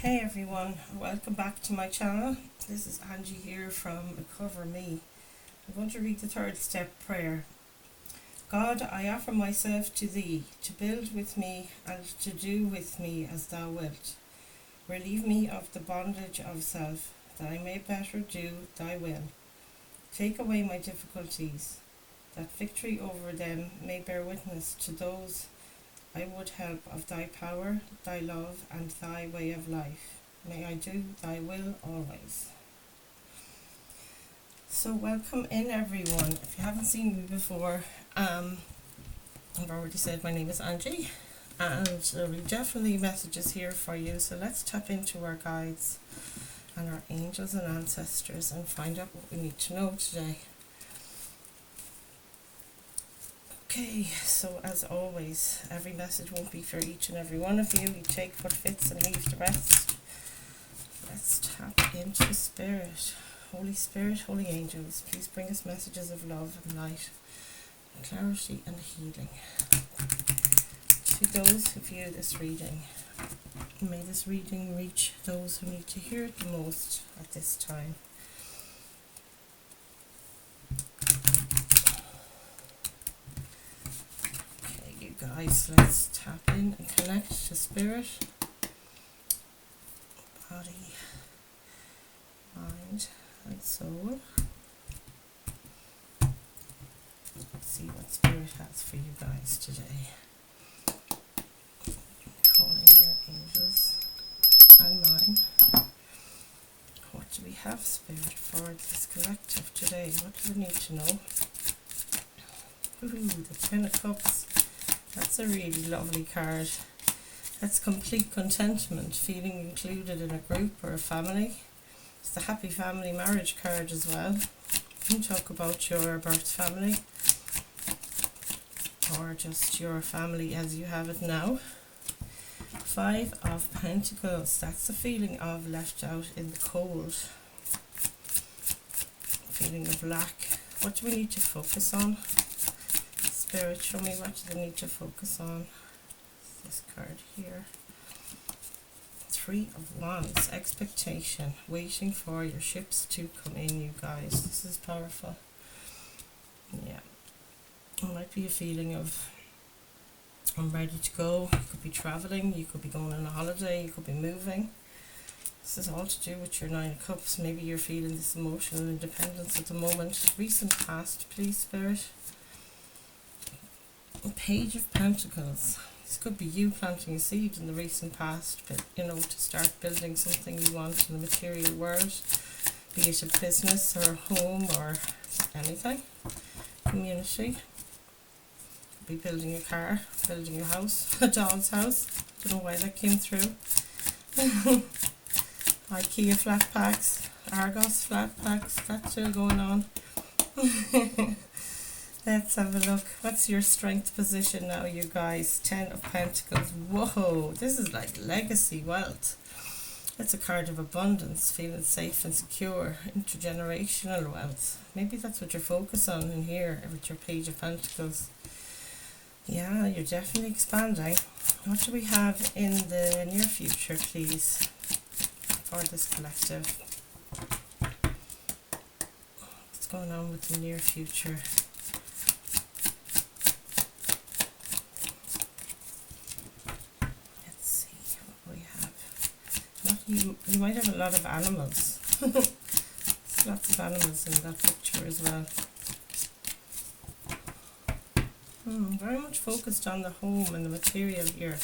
Hey everyone, welcome back to my channel. This is Angie here from Cover Me. I'm going to read the third step prayer. God, I offer myself to Thee, to build with me and to do with me as Thou wilt. Relieve me of the bondage of self, that I may better do Thy will. Take away my difficulties, that victory over them may bear witness to those I would help of Thy power, Thy love, and Thy way of life. May I do Thy will always. So welcome in everyone. If you haven't seen me before, I've already said my name is Angie, and there will be definitely messages here for you. So let's tap into our guides and our angels and ancestors and find out what we need to know today. Okay, so as always, every message won't be for each and every one of you. You take what fits and leave the rest. Let's tap into Spirit. Holy Spirit, holy angels, please bring us messages of love and light, clarity and healing. To those who view this reading, may this reading reach those who need to hear it the most at this time. Guys, let's tap in and connect to Spirit, body, mind and soul. Let's see what Spirit has for you guys today. Calling your angels and mine. What do we have, Spirit, for this collective today? What do we need to know? Ooh, the Ten of Cups. That's a really lovely card. That's complete contentment, feeling included in a group or a family. It's the happy family marriage card as well. You can talk about your birth family or just your family as you have it now. Five of Pentacles. That's the feeling of left out in the cold. Feeling of lack. What do we need to focus on? Spirit, show me what you need to focus on. This card here. Three of Wands. Expectation. Waiting for your ships to come in, you guys. This is powerful. Yeah. It might be a feeling of I'm ready to go. You could be traveling. You could be going on a holiday. You could be moving. This is all to do with your Nine of Cups. Maybe you're feeling this emotional independence at the moment. Recent past, please, Spirit. Page of Pentacles. This could be you planting a seed in the recent past, but to start building something you want in the material world, be it a business or a home or anything. Community. Could be building a car, building a house, a doll's house. Don't know why that came through. IKEA flat packs, Argos flat packs. That's still going on. Let's have a look. What's your strength position now, you guys? Ten of Pentacles. Whoa, this is like legacy wealth. It's a card of abundance, feeling safe and secure, intergenerational wealth. Maybe that's what you're focused on in here with your Page of Pentacles. Yeah, you're definitely expanding. What do we have in the near future, please, for this collective? What's going on with the near future? You might have a lot of animals. There's lots of animals in that picture as well. Very much focused on the home and the material here.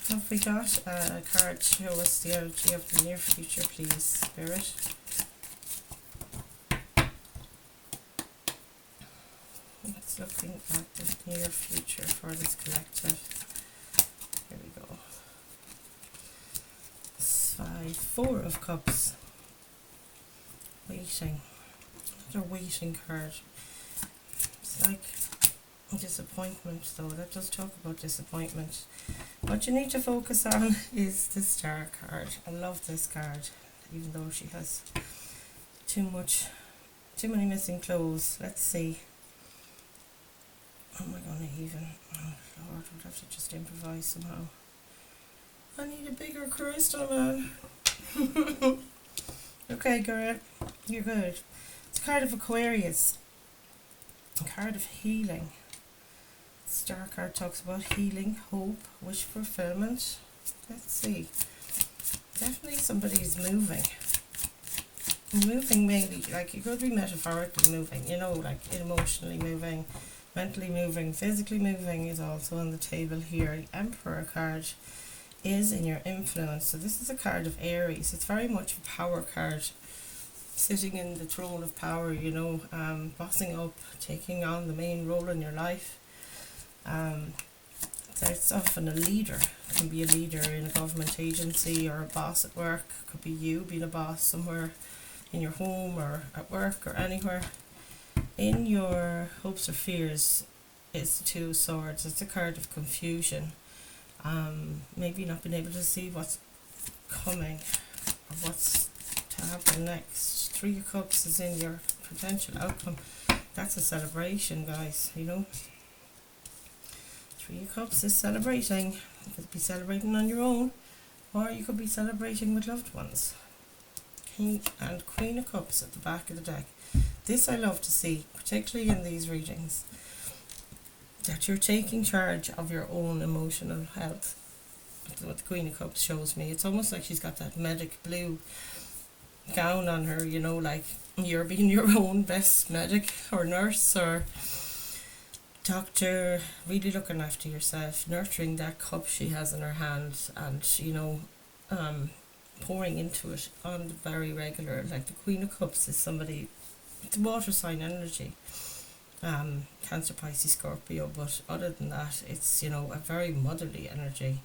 Have we got a card to show us the energy of the near future, please, Spirit? It's looking at the near future for this collective. Here we go. Four of Cups. Waiting. Another waiting card. It's like disappointment though. That does talk about disappointment. What you need to focus on is the Star card. I love this card, even though she has too many missing clothes. Let's see. How am I going to even? Oh Lord, I'd have to just improvise somehow. I need a bigger crystal, man. Okay, girl, you're good. It's a card of Aquarius, a card of healing. Star card talks about healing, hope, wish fulfillment. Let's see. Definitely somebody's moving. Moving maybe, like you could be metaphorically moving, like emotionally moving, mentally moving, physically moving is also on the table here. The Emperor card is in your influence. So this is a card of Aries. It's very much a power card. Sitting in the throne of power, bossing up, taking on the main role in your life. It's often a leader. It can be a leader in a government agency or a boss at work. It could be you being a boss somewhere in your home or at work or anywhere. In your hopes or fears is the Two of Swords. It's a card of confusion. Maybe not being able to see what's coming or what's to happen next. Three of Cups is in your potential outcome. That's a celebration, guys, Three of Cups is celebrating. You could be celebrating on your own, or you could be celebrating with loved ones. King and Queen of Cups at the back of the deck. This I love to see, particularly in these readings, that you're taking charge of your own emotional health. What the Queen of Cups shows me, it's almost like she's got that medic blue gown on her, like you're being your own best medic or nurse or doctor, really looking after yourself, nurturing that cup she has in her hand, and pouring into it on the very regular. Like the Queen of Cups is somebody, it's a water sign energy, Cancer, Pisces, Scorpio, but other than that it's a very motherly energy,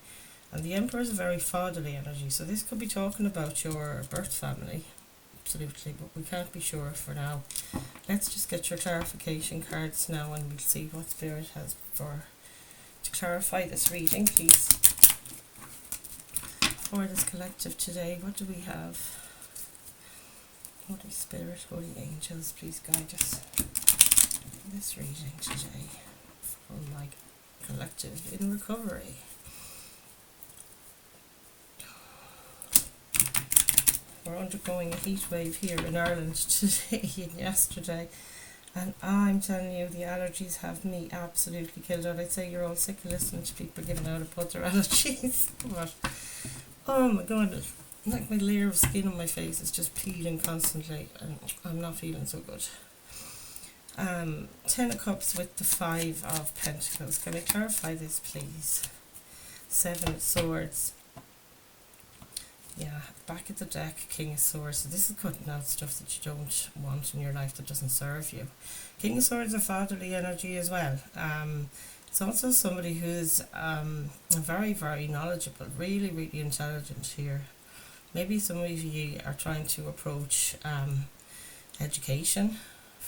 and the Emperor is a very fatherly energy. So this could be talking about your birth family, absolutely, but we can't be sure for now. Let's just get your clarification cards now and we'll see what Spirit has to clarify this reading, please. For this collective today, what do we have? Holy Spirit, Holy Angels, please guide us in this reading today for my collective in recovery. We're undergoing a heat wave here in Ireland today and yesterday, and I'm telling you, the allergies have me absolutely killed out. I'd say you're all sick of listening to people giving out about their allergies, but oh my god, like my layer of skin on my face is just peeling constantly and I'm not feeling so good. 10 of Cups with the 5 of Pentacles. Can I clarify this, please? 7 of Swords. Yeah, back at the deck, King of Swords. So this is cutting out stuff that you don't want in your life that doesn't serve you. King of Swords are fatherly energy as well. It's also somebody who's very, very knowledgeable, really, really intelligent here. Maybe some of you are trying to approach education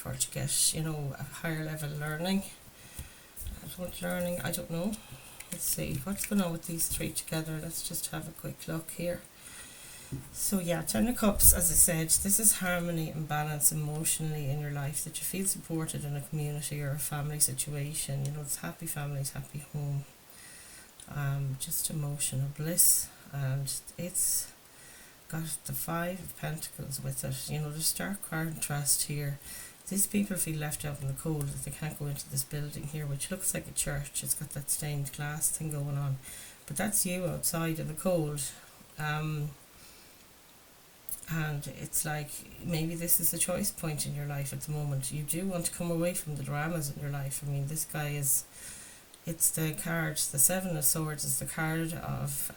to get, a higher level learning. Adult learning, I don't know. Let's see, what's going on with these three together? Let's just have a quick look here. So yeah, 10 of Cups, as I said, this is harmony and balance emotionally in your life, that you feel supported in a community or a family situation. It's happy families, happy home. Just emotional bliss, and it's got the 5 of Pentacles with it. There's stark contrast here. These people feel left out in the cold if they can't go into this building here, which looks like a church. It's got that stained glass thing going on, but that's you outside in the cold. And it's like, maybe this is a choice point in your life at the moment. You do want to come away from the dramas in your life. I mean, this guy is, it's the card, the 7 of Swords is the card of,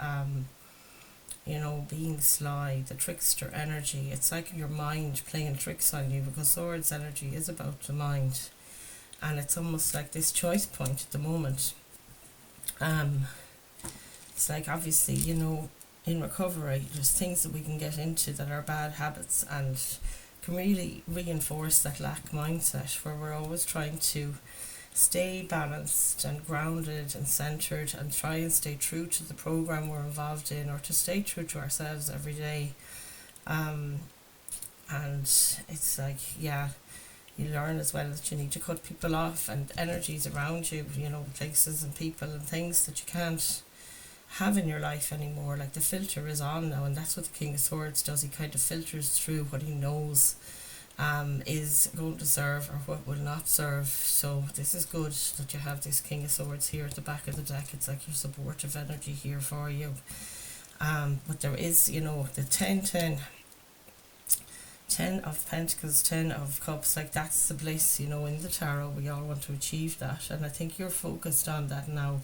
being sly, the trickster energy. It's like your mind playing tricks on you, because Swords energy is about the mind. And it's almost like this choice point at the moment. It's like, obviously, in recovery, there's things that we can get into that are bad habits and can really reinforce that lack mindset, where we're always trying to stay balanced and grounded and centered and try and stay true to the program we're involved in, or to stay true to ourselves every day. And it's like, yeah, you learn as well that you need to cut people off and energies around you, places and people and things that you can't have in your life anymore. Like the filter is on now, and that's what the King of Swords does. He kind of filters through what he knows is going to serve or what will not serve. So this is good that you have this King of Swords here at the back of the deck. It's like your supportive energy here for you. But there is, the 10 of Pentacles, 10 of Cups, like that's the bliss, in the tarot. We all want to achieve that, and I think you're focused on that now.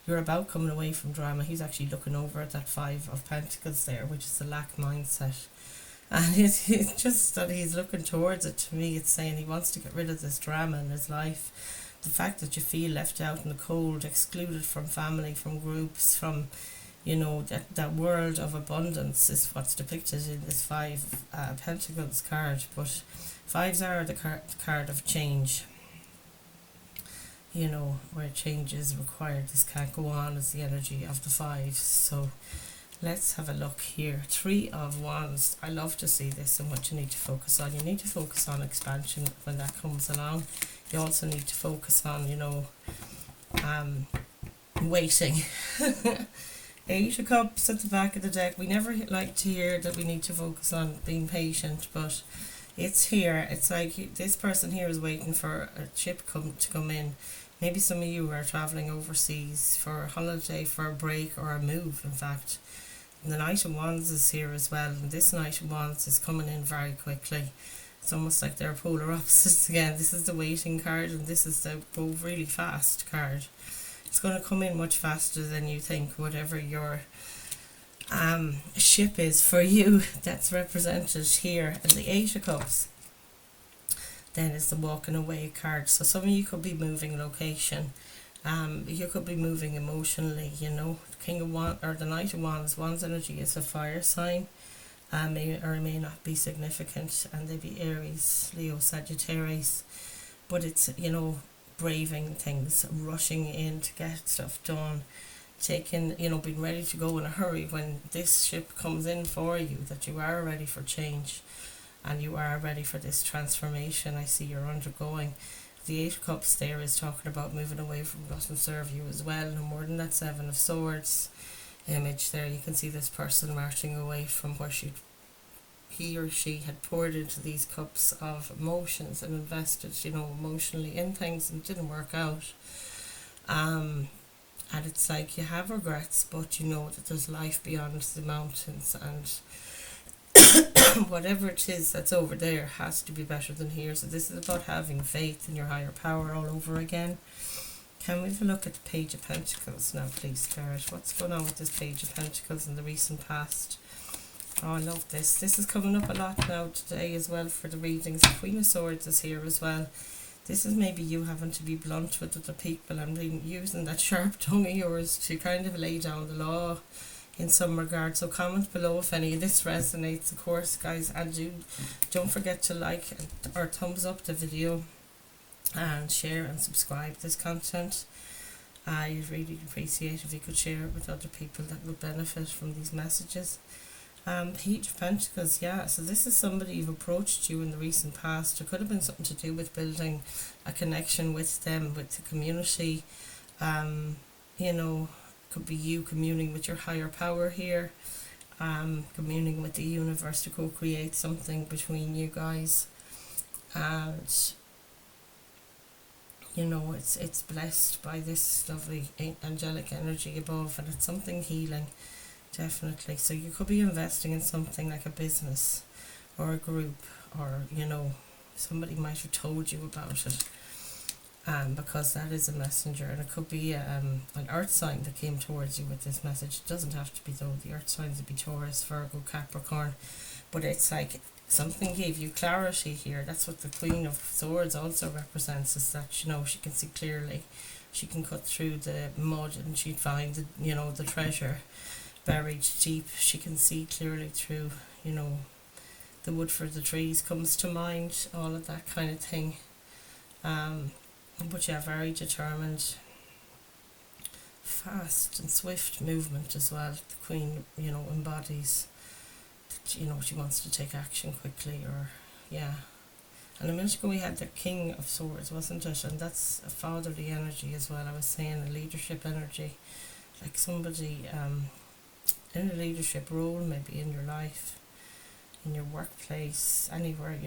You're about coming away from drama. He's actually looking over at that 5 of Pentacles there, which is the lack mindset. And it's just that he's looking towards it. To me, it's saying he wants to get rid of this drama in his life. The fact that you feel left out in the cold, excluded from family, from groups, from, that world of abundance is what's depicted in this 5 Pentacles card. But 5s are the card of change. Where change is required. This can't go on as the energy of the 5s. So let's have a look here. 3 of Wands. I love to see this and what you need to focus on. You need to focus on expansion when that comes along. You also need to focus on, waiting. 8 of Cups at the back of the deck. We never like to hear that we need to focus on being patient, but it's here. It's like this person here is waiting for a ship to come in. Maybe some of you are travelling overseas for a holiday, for a break, or a move, in fact. And the Knight of Wands is here as well, and this Knight of Wands is coming in very quickly. It's almost like they're polar opposites again. This is the waiting card, and this is the go really fast card. It's going to come in much faster than you think, whatever your ship is for you. That's represented here. And the 8 of Cups then is the walking away card. So some of you could be moving location. You could be moving emotionally, The King of Wands, or the Knight of Wands. Wands energy is a fire sign. May or may not be significant, and they be Aries, Leo, Sagittarius. But it's, braving things, rushing in to get stuff done, taking, being ready to go in a hurry when this ship comes in for you, that you are ready for change and you are ready for this transformation I see you're undergoing. The 8 of Cups there is talking about moving away from what doesn't serve you as well. No more than that 7 of Swords image there. You can see this person marching away from where he or she had poured into these cups of emotions and invested, emotionally in things, and it didn't work out. And it's like you have regrets, but you know that there's life beyond the mountains, and whatever it is that's over there has to be better than here. So this is about having faith in your higher power all over again. Can we have a look at the Page of Pentacles now, please, Spirit? What's going on with this Page of Pentacles in the recent past? Oh, I love this. This is coming up a lot now today as well for the readings. The Queen of Swords is here as well. This is maybe you having to be blunt with other people and using that sharp tongue of yours to kind of lay down the law in some regard. So comment below if any of this resonates, of course, guys. And don't forget to like or thumbs up the video and share and subscribe this content. I really appreciate if you could share it with other people that would benefit from these messages. Page of Pentacles, yeah, so this is somebody who approached you in the recent past. It could have been something to do with building a connection with them, with the community. Could be you communing with your higher power here, communing with the universe to co-create something between you guys. And it's blessed by this lovely angelic energy above, and it's something healing. Definitely. So you could be investing in something like a business or a group, or somebody might have told you about it, because that is a messenger. And it could be an earth sign that came towards you with this message. It doesn't have to be, though. The earth signs would be Taurus, Virgo, Capricorn, but it's like something gave you clarity here. That's what the Queen of Swords also represents, is that she can see clearly. She can cut through the mud and she'd find the treasure buried deep. She can see clearly through, the wood for the trees comes to mind, all of that kind of thing. But yeah, very determined, fast and swift movement as well. The Queen, embodies that, she wants to take action quickly, or, yeah. And a minute ago we had the King of Swords, wasn't it? And that's a fatherly energy as well. I was saying a leadership energy. like somebody in a leadership role, maybe in your life, in your workplace, anywhere,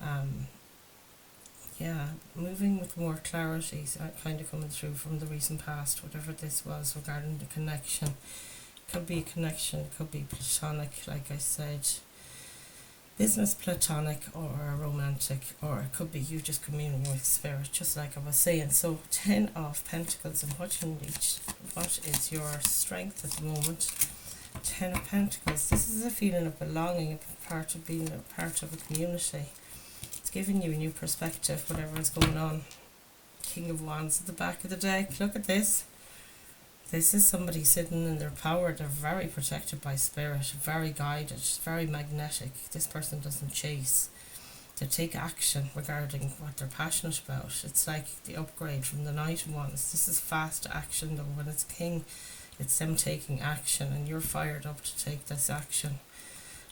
Um, yeah, moving with more clarity, kind of coming through from the recent past, whatever this was regarding the connection. Could be a connection, it could be platonic, like I said, business platonic or romantic, or it could be you just communing with spirit, just like I was saying. So 10 of Pentacles, and what you need, what is your strength at the moment? 10 of Pentacles, this is a feeling of belonging, a part of being a part of a community. It's giving you a new perspective, whatever is going on. King of Wands at the back of the deck, look at this. This is somebody sitting in their power. They're very protected by spirit, very guided, very magnetic. This person doesn't chase. They take action regarding what they're passionate about. It's like the upgrade from the Knight of Wands. This is fast action though. When it's King, it's them taking action, and you're fired up to take this action.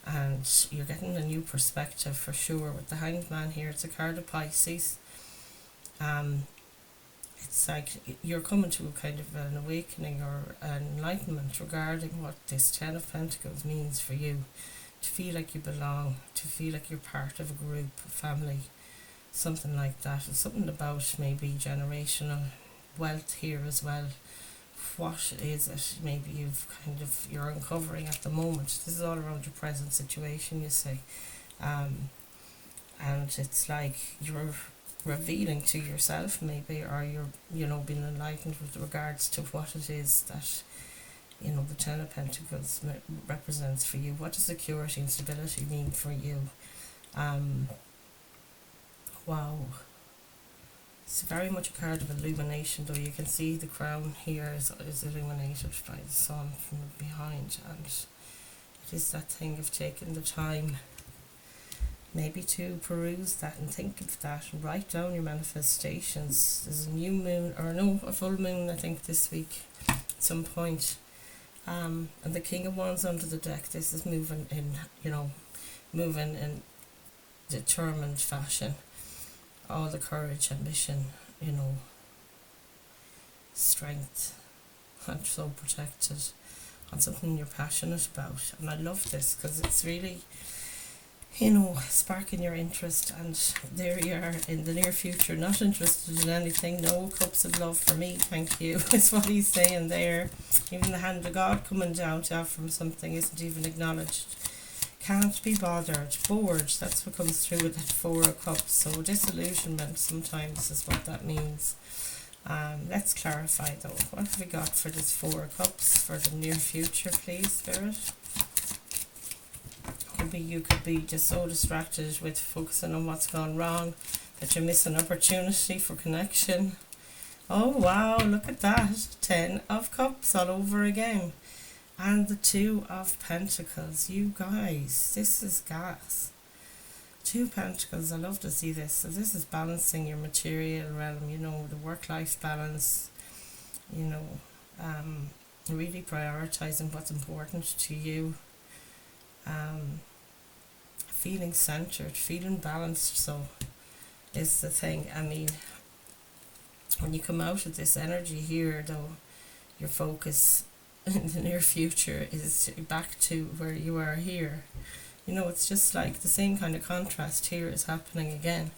And you're getting a new perspective for sure. With the Hanged Man here, it's a card of Pisces. It's like you're coming to a kind of an awakening or an enlightenment regarding what this 10 of Pentacles means for you. To feel like you belong, to feel like you're part of a group, a family, something like that. It's something about maybe generational wealth here as well. What is it maybe you're uncovering at the moment? This is all around your present situation, you see. And it's like you're revealing to yourself maybe, or you're being enlightened with regards to what it is that the 10 of Pentacles represents for you. What does security and stability mean for you? Wow, it's very much a card of illumination, though. You can see the crown here is illuminated by the sun from behind, and it is that thing of taking the time maybe to peruse that and think of that and write down your manifestations. There's a new moon, or no, a full moon I think this week at some point. And the King of Wands under the deck, this is moving in determined fashion. All the courage, ambition, strength, and so protected on something you're passionate about. And I love this because it's really sparking your interest, and there you are in the near future, not interested in anything. No cups of love for me, thank you, is what he's saying there. Even the hand of God coming down to offer him something isn't even acknowledged. Can't be bothered, bored, that's what comes through with that 4 of Cups. So disillusionment sometimes is what that means. Let's clarify though, what have we got for this 4 of Cups for the near future, please, Spirit? You could be just so distracted with focusing on what's gone wrong that you miss an opportunity for connection. Oh wow, look at that. 10 of Cups all over again. And the 2 of Pentacles. You guys, this is gas. 2 Pentacles, I love to see this. So this is balancing your material realm, the work-life balance, really prioritizing what's important to you. Feeling centered, feeling balanced, so is the thing. I mean, when you come out of this energy here though, your focus in the near future is back to where you are here. It's just like the same kind of contrast here is happening again.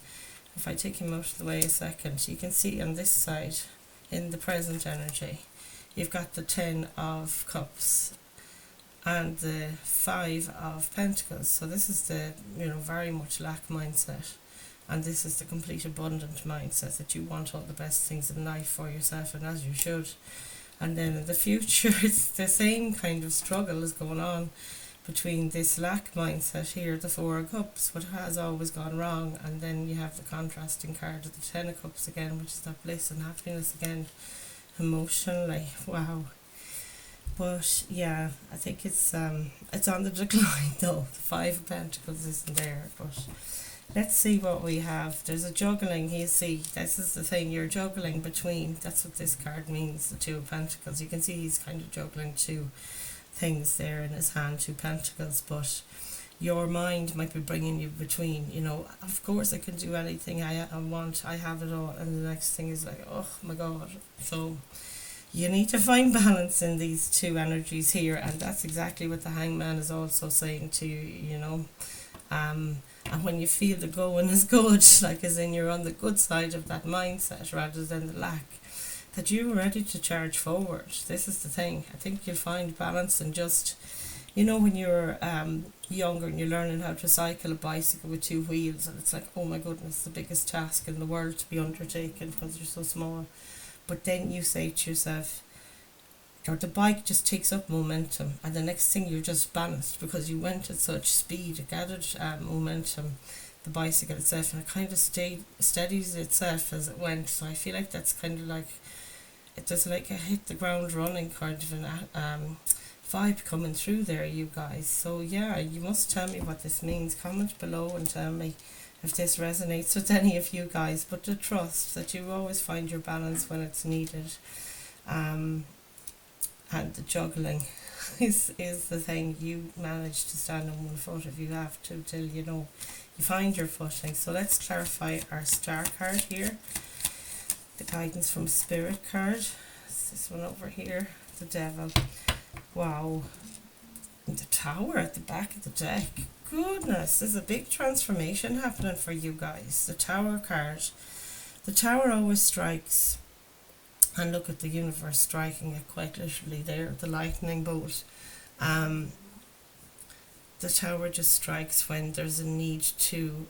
If I take him out of the way a second, you can see on this side in the present energy you've got the 10 of Cups and the 5 of Pentacles. So this is the very much lack mindset, and this is the complete abundant mindset that you want all the best things in life for yourself, and as you should. And then in the future it's the same kind of struggle is going on between this lack mindset here, the 4 of Cups, what has always gone wrong, and then you have the contrasting card of the 10 of Cups again, which is that bliss and happiness again emotionally. Wow. But yeah, I think it's on the decline though. The 5 of Pentacles isn't there, but let's see what we have. There's a juggling, you see, this is the thing, you're juggling between, that's what this card means, the 2 of Pentacles. You can see he's kind of juggling 2 things there in his hand, 2 Pentacles, but your mind might be bringing you between, of course I can do anything I want, I have it all, and the next thing is like, oh my god. So You need to find balance in these two energies here, and that's exactly what the hangman is also saying to you, you know. And when you feel the going is good, like as in you're on the good side of that mindset rather than the lack, that you're ready to charge forward. This is the thing. I think you'll find balance in just, you know, when you're younger and you're learning how to cycle a bicycle with two wheels, and it's like, oh my goodness, the biggest task in the world to be undertaken because you're so small. But then you say to yourself, or the bike just takes up momentum, and the next thing you're just balanced because you went at such speed, it gathered momentum, the bicycle itself, and it kind of steadies itself as it went. So I feel like that's kind of like, it does like a hit the ground running kind of an vibe coming through there, you guys. So yeah, you must tell me what this means. Comment below and tell me if this resonates with any of you guys. But to trust that you always find your balance when it's needed. And the juggling is the thing. You manage to stand on one foot if you have to, till you know you find your footing. So let's clarify our star card here. The guidance from Spirit card. It's this one over here. The Devil. Wow. And the Tower at the back of the deck. Goodness, there's a big transformation happening for you guys. The Tower card. The Tower always strikes. And look at the universe striking it quite literally there, the lightning bolt. The Tower just strikes when there's a need to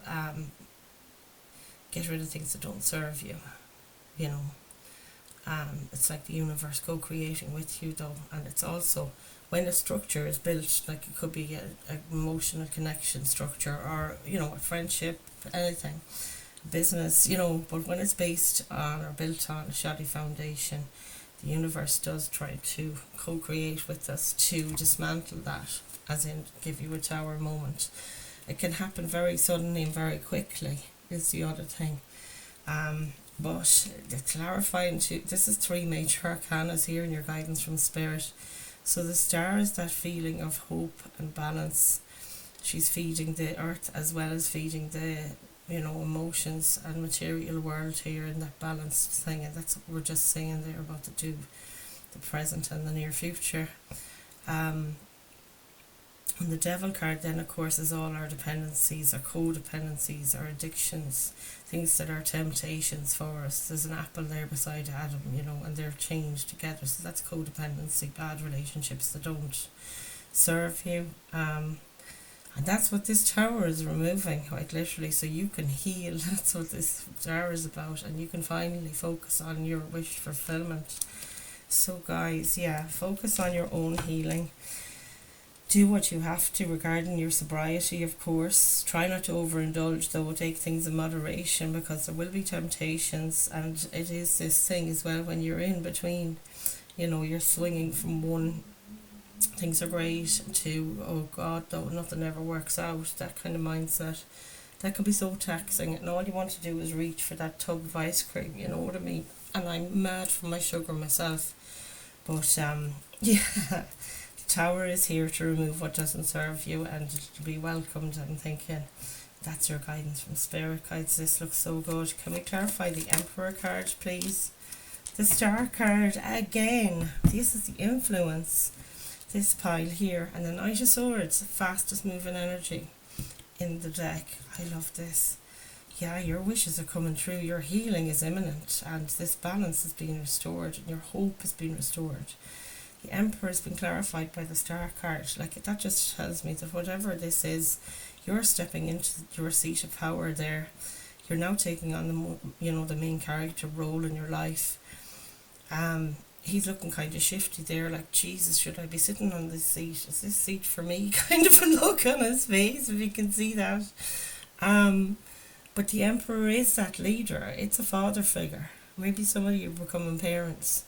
get rid of things that don't serve you, you know. It's like the universe co-creating with you though, and it's also when a structure is built, like it could be an emotional connection structure, or, you know, a friendship, anything. Business, you know, but when it's based on or built on a shoddy foundation, the universe does try to co-create with us to dismantle that, as in give you a tower moment. It can happen very suddenly and very quickly is the other thing. But the clarifying to this is 3 major arcanas here in your guidance from Spirit. So the Star is that feeling of hope and balance. She's feeding the earth as well as feeding the, you know, emotions and material world here in that balanced thing, and that's what we're just saying there about the present and the near future. And the Devil card then, of course, is all our dependencies, our codependencies, our addictions, things that are temptations for us. There's an apple there beside Adam, you know, and they're chained together, so that's codependency, bad relationships that don't serve you. And that's what this Tower is removing, quite literally, so you can heal. That's what this Tower is about, and you can finally focus on your wish fulfillment. So guys, yeah, focus on your own healing. Do what you have to regarding your sobriety, of course. Try not to overindulge though, take things in moderation, because there will be temptations, and it is this thing as well when you're in between, you know, you're swinging from one things are great to, oh God, though nothing ever works out, that kind of mindset. That can be so taxing, and all you want to do is reach for that tub of ice cream, you know what I mean? And I'm mad for my sugar myself. But yeah, the Tower is here to remove what doesn't serve you and to be welcomed. I'm thinking that's your guidance from Spirit guides. This looks so good. Can we clarify the Emperor card, please? The Star card again. This is the influence. This pile here, and the Knight of Swords, fastest moving energy in the deck. I love this. Yeah, your wishes are coming true, your healing is imminent, and this balance is being restored, and your hope is being restored. The Emperor has been clarified by the Star card. Like, that just tells me that whatever this is, you're stepping into your seat of power there. You're now taking on the, you know, the main character role in your life. He's looking kind of shifty there, like, Jesus, should I be sitting on this seat? Is this seat for me? Kind of a look on his face, if you can see that. But the Emperor is that leader. It's a father figure. Maybe some of you are becoming parents.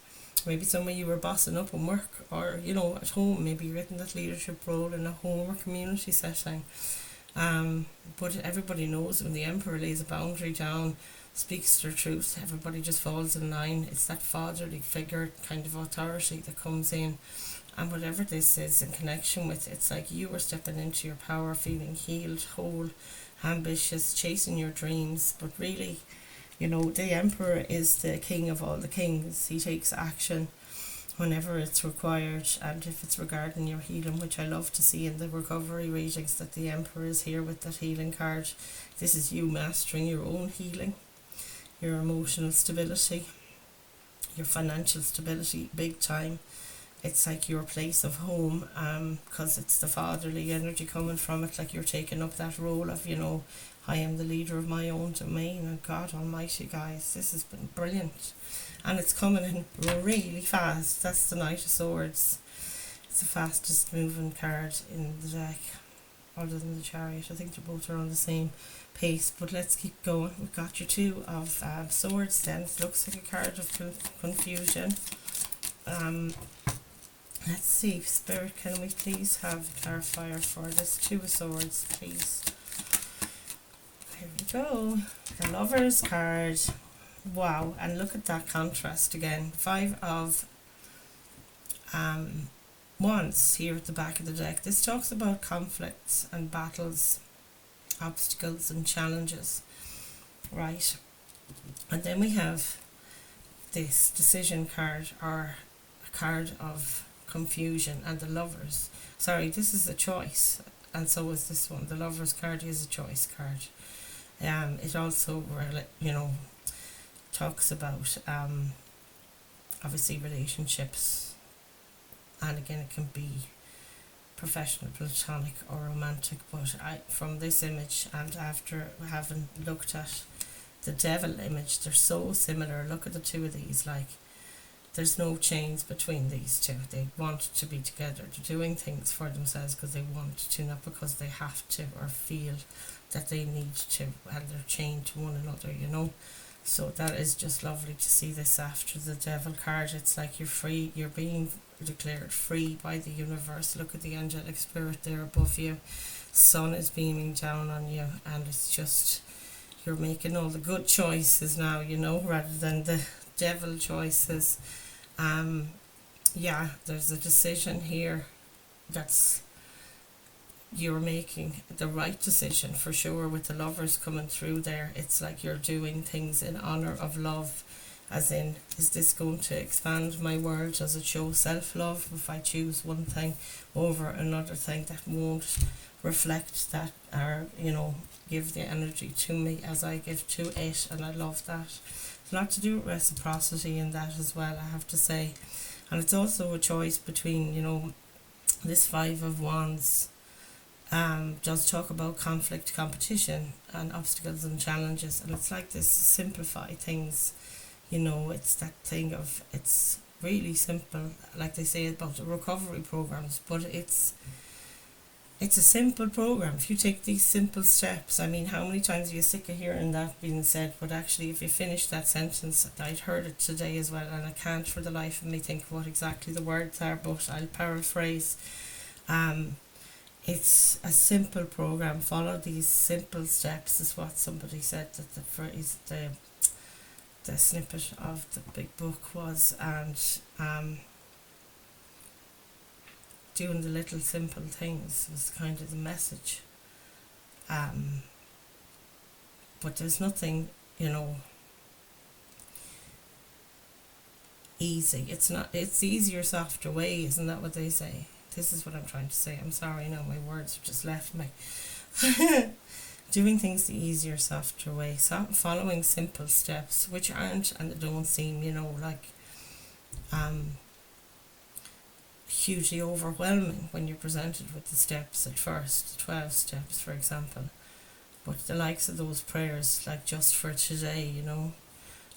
Maybe some of you are bossing up in work, or, you know, at home. Maybe you're in that leadership role in a home or community setting. But everybody knows when the Emperor lays a boundary down, speaks their truth, everybody just falls in line. It's that fatherly figure kind of authority that comes in, and whatever this is in connection with, it's like you are stepping into your power, feeling healed, whole, ambitious, chasing your dreams. But really, you know, the Emperor is the king of all the kings. He takes action, whenever it's required, and if it's regarding your healing, which I love to see in the recovery readings that the Emperor is here with that healing card. This is you mastering your own healing, your emotional stability, your financial stability, big time. It's like your place of home, because it's the fatherly energy coming from it, like you're taking up that role of, I am the leader of my own domain, and God almighty, guys, this has been brilliant. And it's coming in really fast. That's the Knight of Swords. It's the fastest moving card in the deck, other than the Chariot. I think they both are on the same pace, but let's keep going. We've got your Two of Swords then. It looks like a card of confusion. Let's see, Spirit, can we please have a clarifier for this Two of Swords, please? Here we go. The Lover's card. Wow, and look at that contrast again. Five of Wands here at the back of the deck. This talks about conflicts and battles, obstacles and challenges, right? And then we have this Decision card, or a card of confusion, and the Lovers. Sorry, this is a choice, and so is this one. The Lovers card is a choice card. It also, talks about obviously relationships, and again it can be professional, platonic or romantic, but from this image, and after having looked at the Devil image, they're so similar. Look at the two of these, like there's no chains between these two. They want to be together. They're doing things for themselves because they want to, not because they have to or feel that they need to, and they're chained to one another, So that is just lovely to see this after the Devil card. It's like you're free, you're being declared free by the universe. Look at the angelic spirit there above you. Sun is beaming down on you, and it's just, you're making all the good choices now, rather than the devil choices. There's a decision here that's, you're making the right decision for sure with the Lovers coming through there. It's like you're doing things in honour of love, as in, is this going to expand my world? Does it show self-love if I choose one thing over another thing that won't reflect that, or give the energy to me as I give to it? And I love that. It's a lot to do with reciprocity in that as well, I have to say. And it's also a choice between, this Five of Wands does talk about conflict, competition and obstacles and challenges, and it's like this simplify things, it's that thing of, it's really simple, like they say about the recovery programs, but it's a simple program. If you take these simple steps, I mean, how many times are you sick of hearing that being said? But actually, if you finish that sentence, I'd heard it today as well, and I can't for the life of me think of what exactly the words are, but I'll paraphrase. It's a simple program. Follow these simple steps, is what somebody said that the phrase, the snippet of the big book was, and doing the little simple things was kind of the message. But there's nothing, easy. It's not. It's the easier, softer way. Isn't that what they say? This is what I'm trying to say. I'm sorry, now my words have just left me. Doing things the easier, softer way. Following simple steps, which aren't, and they don't seem, hugely overwhelming when you're presented with the steps at first, the 12 steps, for example. But the likes of those prayers, like just for today,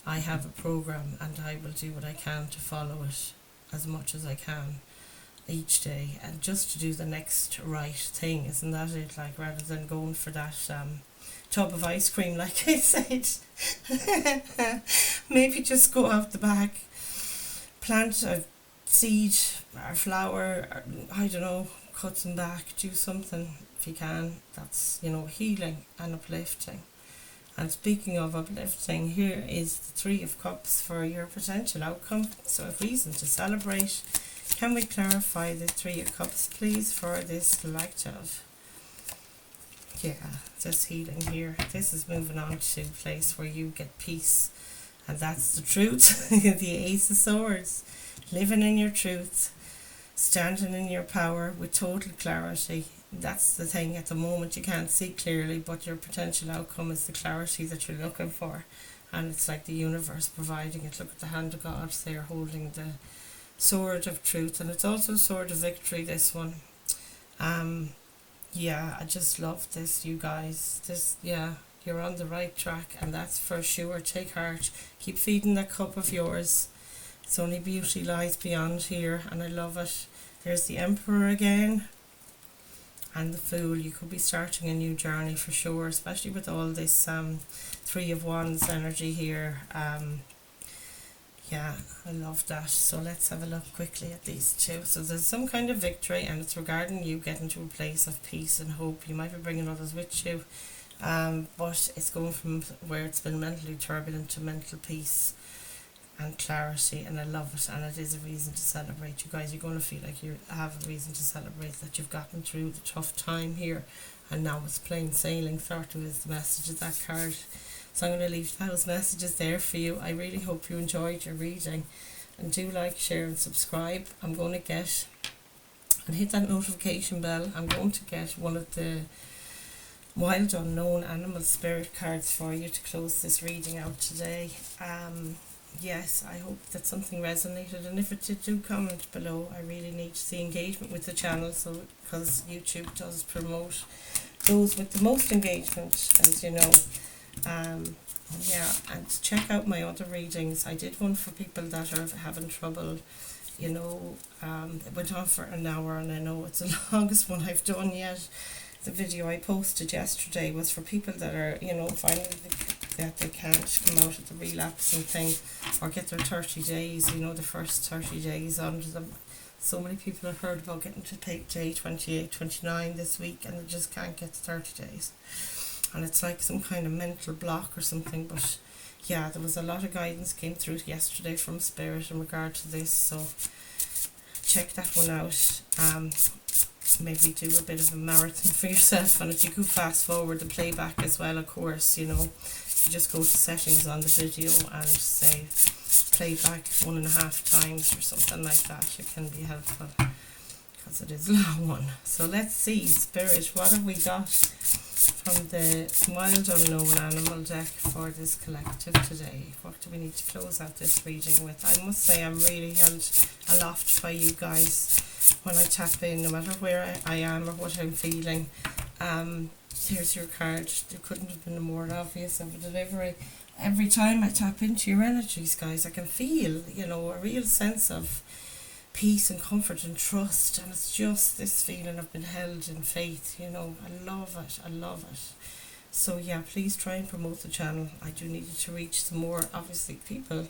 I have a program and I will do what I can to follow it as much as I can each day, and just to do the next right thing. Isn't that it? Like, rather than going for that tub of ice cream, like I said, maybe just go out the back, plant a seed or flower, or, I don't know, cut some back, do something if you can. That's, healing and uplifting. And speaking of uplifting, here is the Three of Cups for your potential outcome. So a reason to celebrate. Can we clarify the Three of Cups, please, for this collective? Yeah, just healing here. This is moving on to a place where you get peace And that's the truth. The Ace of Swords. Living in your truth. Standing in your power with total clarity. That's the thing. At the moment you can't see clearly, but your potential outcome is the clarity that you're looking for. And it's like the universe providing it. Look at the hand of God there holding the sword of truth. And it's also a sword of victory, this one. Yeah, I just love this, you guys. You're on the right track, and that's for sure. Take heart. Keep feeding that cup of yours. It's only beauty lies beyond here, and I love it. There's the Emperor again. And the Fool. You could be starting a new journey for sure, especially with all this Three of Wands energy here. Yeah, I love that. So let's have a look quickly at these two. So there's some kind of victory, and it's regarding you getting to a place of peace and hope. You might be bringing others with you, but it's going from where it's been mentally turbulent to mental peace and clarity, and I love it. And it is a reason to celebrate. You guys, you're going to feel like you have a reason to celebrate that you've gotten through the tough time here, and now it's plain sailing. Sort of is the message of that card. So I'm going to leave those messages there for you. I really hope you enjoyed your reading, and do like, share and subscribe. I'm going to get, and hit that notification bell, I'm going to get one of the Wild Unknown Animal Spirit cards for you to close this reading out today. Yes, I hope that something resonated, and if it did, do comment below. I really need to see engagement with the channel, so because YouTube does promote those with the most engagement, as you know. Yeah, and check out my other readings. I did one for people that are having trouble, you know. It went on for an hour, and I know it's the longest one I've done yet. The video I posted yesterday was for people that are, you know, finding that they can't come out of the relapsing thing or get their 30 days, you know, the first 30 days under them. So many people have heard about getting to day 28, 29 this week, and they just can't get to 30 days. And it's like some kind of mental block or something. But yeah, there was a lot of guidance came through yesterday from Spirit in regard to this, so check that one out. Maybe do a bit of a marathon for yourself, and if you could fast forward the playback as well, of course, you know, you just go to settings on the video and say playback 1.5 times or something like that. It can be helpful because it is a long one. So let's see, Spirit, what have we got from the Wild Unknown Animal deck for this collective today? What do we need to close out this reading with? I must say I'm really held aloft by you guys when I tap in, no matter where I am or what I'm feeling. Here's your card. There couldn't have been a more obvious of a delivery. Every time I tap into your energies, guys, I can feel, you know, a real sense of peace and comfort and trust, and it's just this feeling of being held in faith, you know. I love it, I love it. So yeah, please try and promote the channel. I do need it to reach some more, obviously, people.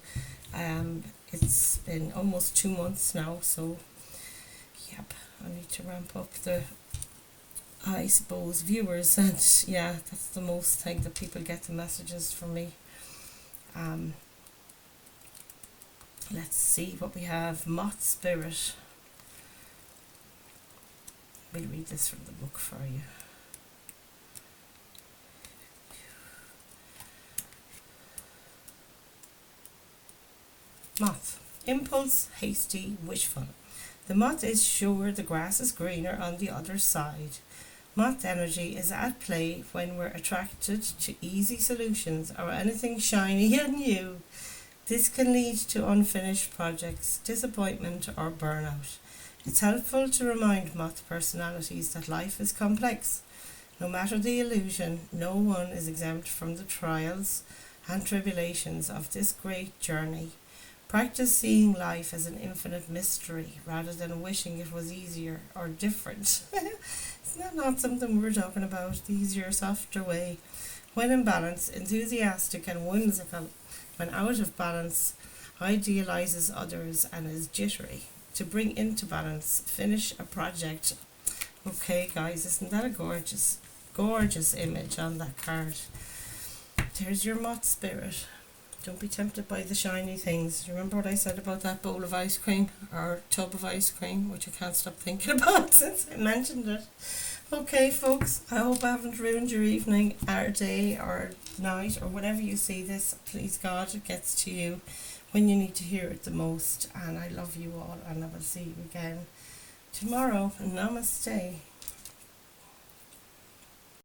It's been almost 2 months now, so yep, I need to ramp up the, I suppose, viewers, and yeah, that's the most thing that people get the messages from me. Let's see what we have. Moth Spirit. We'll read this from the book for you. Moth. Impulse, hasty, wishful. The moth is sure the grass is greener on the other side. Moth energy is at play when we're attracted to easy solutions or anything shiny and new. This can lead to unfinished projects, disappointment or burnout. It's helpful to remind moth personalities that life is complex. No matter the illusion, no one is exempt from the trials and tribulations of this great journey. Practice seeing life as an infinite mystery rather than wishing it was easier or different. Isn't that not something we're talking about? The easier, softer way. When in balance, enthusiastic and whimsical. When out of balance, idealizes others and is jittery. To bring into balance, finish a project. Okay, guys, isn't that a gorgeous, gorgeous image on that card? There's your moth spirit. Don't be tempted by the shiny things. Remember what I said about that bowl of ice cream or tub of ice cream, which I can't stop thinking about since I mentioned it. Okay, folks, I hope I haven't ruined your evening or day or night or whenever you see this. Please, God, it gets to you when you need to hear it the most. And I love you all, and I will see you again tomorrow. Namaste.